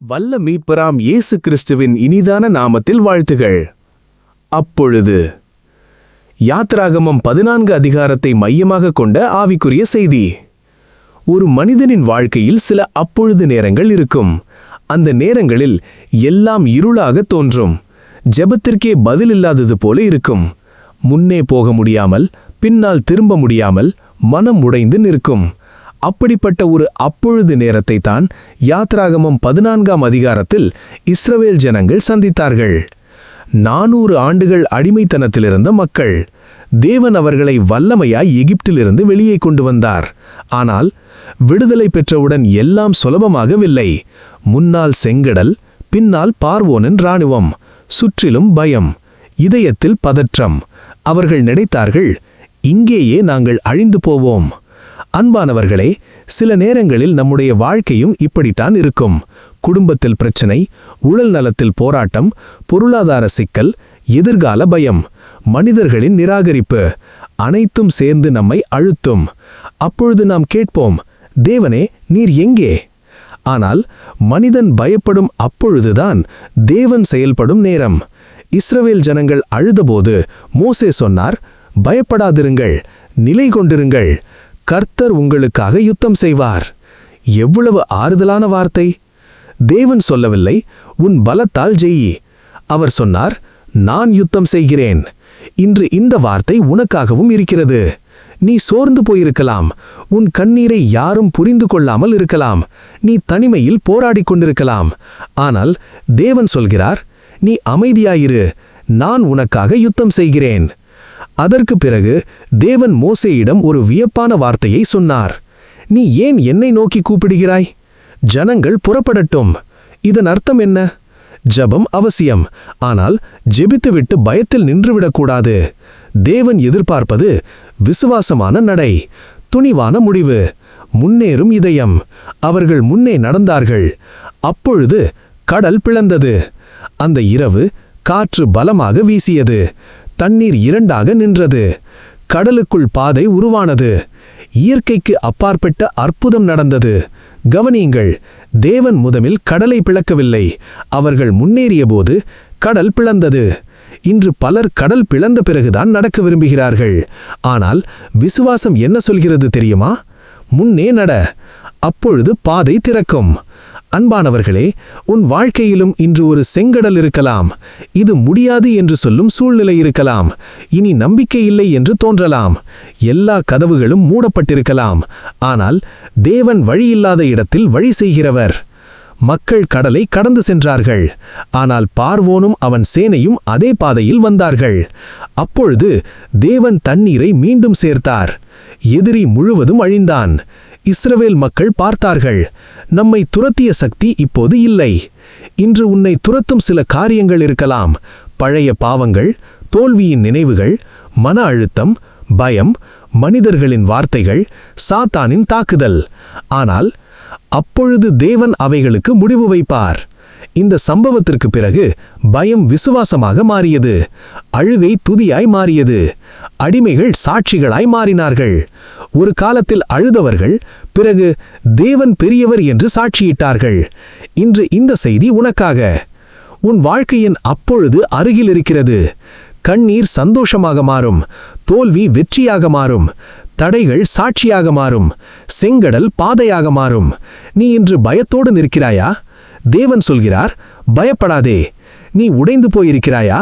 வல்ல மீட்பராம் இயேசு கிறிஸ்துவின் இனிதான நாமத்தில் வாழ்த்துகள். அப்பொழுது யாத்ராகமம் 14 அதிகாரத்தை மையமாக கொண்ட ஆவிக்குரிய செய்தி. ஒரு மனிதனின் வாழ்க்கையில் சில அப்பொழுது நேரங்கள் இருக்கும். அந்த நேரங்களில் எல்லாம் இருளாக தோன்றும். ஜெபத்திற்கே பதில் இல்லாதது போல இருக்கும். முன்னே போக முடியாமல், பின்னால் திரும்ப முடியாமல் மனம் உடைந்து நிற்கும். அப்படிப்பட்ட ஒரு அப்பொழுது நேரத்தை தான் யாத்ராகமம் 14ஆம் அதிகாரத்தில் இஸ்ரவேல் ஜனங்கள் சந்தித்தார்கள். 400 ஆண்டுகள் அடிமைத்தனத்திலிருந்த மக்கள். தேவன் அவர்களை வல்லமையாய் எகிப்திலிருந்து வெளியே கொண்டு வந்தார். ஆனால் விடுதலை பெற்றவுடன் எல்லாம் சுலபமாகவில்லை. முன்னால் செங்கடல், பின்னால் பார்வோனின் இராணுவம், சுற்றிலும் பயம், இதயத்தில் பதற்றம். அவர்கள் நினைத்தார்கள், இங்கேயே நாங்கள் அழிந்து போவோம். அன்பானவர்களே, சில நேரங்களில் நம்முடைய வாழ்க்கையும் இப்படித்தான் இருக்கும். குடும்பத்தில் பிரச்சனை, உடல் நலத்தில் போராட்டம், பொருளாதார சிக்கல், எதிர்கால பயம், மனிதர்களின் நிராகரிப்பு, அனைத்தும் சேர்ந்து நம்மை அழுத்தும். அப்பொழுது நாம் கேட்போம், தேவனே, நீர் எங்கே? ஆனால் மனிதன் பயப்படும் அப்பொழுதுதான் தேவன் செயல்படும் நேரம். இஸ்ரவேல் ஜனங்கள் அழுதபோது மோசே சொன்னார், பயப்படாதிருங்கள், நிலை கொண்டிருங்கள், கர்த்தர் உங்களுக்காக யுத்தம் செய்வார். எவ்வளவு ஆறுதலான வார்த்தை! தேவன் சொல்லவில்லை, உன் பலத்தால் ஜெயி. அவர் சொன்னார், நான் யுத்தம் செய்கிறேன். இன்று இந்த வார்த்தை உனக்காகவும் இருக்கிறது. நீ சோர்ந்து போயிருக்கலாம். உன் கண்ணீரை யாரும் புரிந்து கொள்ளாமல் இருக்கலாம். நீ தனிமையில் போராடிக் கொண்டிருக்கலாம். ஆனால் தேவன் சொல்கிறார், நீ அமைதியாயிரு, நான் உனக்காக யுத்தம் செய்கிறேன். அதற்கு பிறகு தேவன் மோசேயிடம் ஒரு வியப்பான வார்த்தையை சொன்னார். நீ ஏன் என்னை நோக்கி கூப்பிடுகிறாய்? ஜனங்கள் புறப்படட்டும். இதன் அர்த்தம் என்ன? ஜெபம் அவசியம், ஆனால் ஜெபித்துவிட்டு பயத்தில் நின்றுவிடக்கூடாது. தேவன் எதிர்பார்ப்பது விசுவாசமான நடை, துணிவான முடிவு, முன்னேறும் இதயம். அவர்கள் முன்னே நடந்தார்கள். அப்பொழுது கடல் பிளந்தது. அந்த இரவு காற்று பலமாக வீசியது. தண்ணீர் இரண்டாக நின்றது. கடலுக்குள் பாதை உருவானது. இயற்கைக்கு அப்பாற்பட்ட அற்புதம் நடந்தது. கவனியுங்கள், தேவன் முதலில் கடலை பிளக்கவில்லை. அவர்கள் முன்னேறியபோது கடல் பிளந்தது. இன்று பலர் கடல் பிளந்த பிறகுதான் நடக்க விரும்புகிறார்கள். ஆனால் விசுவாசம் என்ன சொல்கிறது தெரியுமா? முன்னே நட, அப்பொழுது பாதை திறக்கும். அன்பானவர்களே, உன் வாழ்க்கையிலும் இன்று ஒரு செங்கடல் இருக்கலாம். இது முடியாது என்று சொல்லும் சூழ்நிலை இருக்கலாம். இனி நம்பிக்கை இல்லை என்று தோன்றலாம். எல்லா கதவுகளும் மூடப்பட்டிருக்கலாம். ஆனால் தேவன் வழியில்லாத இடத்தில் வழி செய்கிறவர். மக்கள் கடலை கடந்து சென்றார்கள். ஆனால் பார்வோனும் அவன் சேனையும் அதே பாதையில் வந்தார்கள். அப்பொழுது தேவன் தண்ணீரை மீண்டும் சேர்த்தார். எதிரி முழுவதும் அழிந்தான். இஸ்ரவேல் மக்கள் பார்த்தார்கள், நம்மை துரத்திய சக்தி இப்போது இல்லை. இன்று உன்னை துரத்தும் சில காரியங்கள் இருக்கலாம். பழைய பாவங்கள், தோல்வியின் நினைவுகள், மன அழுத்தம், பயம், மனிதர்களின் வார்த்தைகள், சாத்தானின் தாக்குதல். ஆனால் அப்பொழுது தேவன் அவைகளுக்கு முடிவு வைப்பார். இந்த சம்பவத்திற்கு பிறகு பயம் விசுவாசமாக மாறியது. அழுகை துதியாய் மாறியது. அடிமைகள் சாட்சிகளாய் மாறினார்கள். ஒரு காலத்தில் அழுதவர்கள் பிறகு தேவன் பெரியவர் என்று சாட்சியிட்டார்கள். இன்று இந்த செய்தி உனக்காக. உன் வாழ்க்கையின் அப்பொழுது அருகில் இருக்கிறது. கண்ணீர் சந்தோஷமாக மாறும். தோல்வி வெற்றியாக மாறும். தடைகள் சாட்சியாக மாறும். செங்கடல் பாதையாக மாறும். நீ இன்று பயத்தோடு நிற்கிறாயா? தேவன் சொல்கிறார், பயப்படாதே. நீ உடைந்து போயிருக்கிறாயா?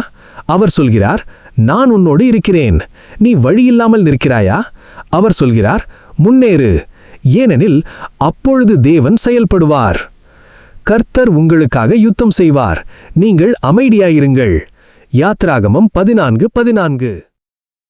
அவர் சொல்கிறார், நான் உன்னோடு இருக்கிறேன். நீ வழியில்லாமல் நிற்கிறாயா? அவர் சொல்கிறார், முன்னேறு. ஏனெனில் அப்பொழுது தேவன் செயல்படுவார். கர்த்தர் உங்களுக்காக யுத்தம் செய்வார். நீங்கள் அமைதியாயிருங்கள். யாத்ராகமம் 14:14.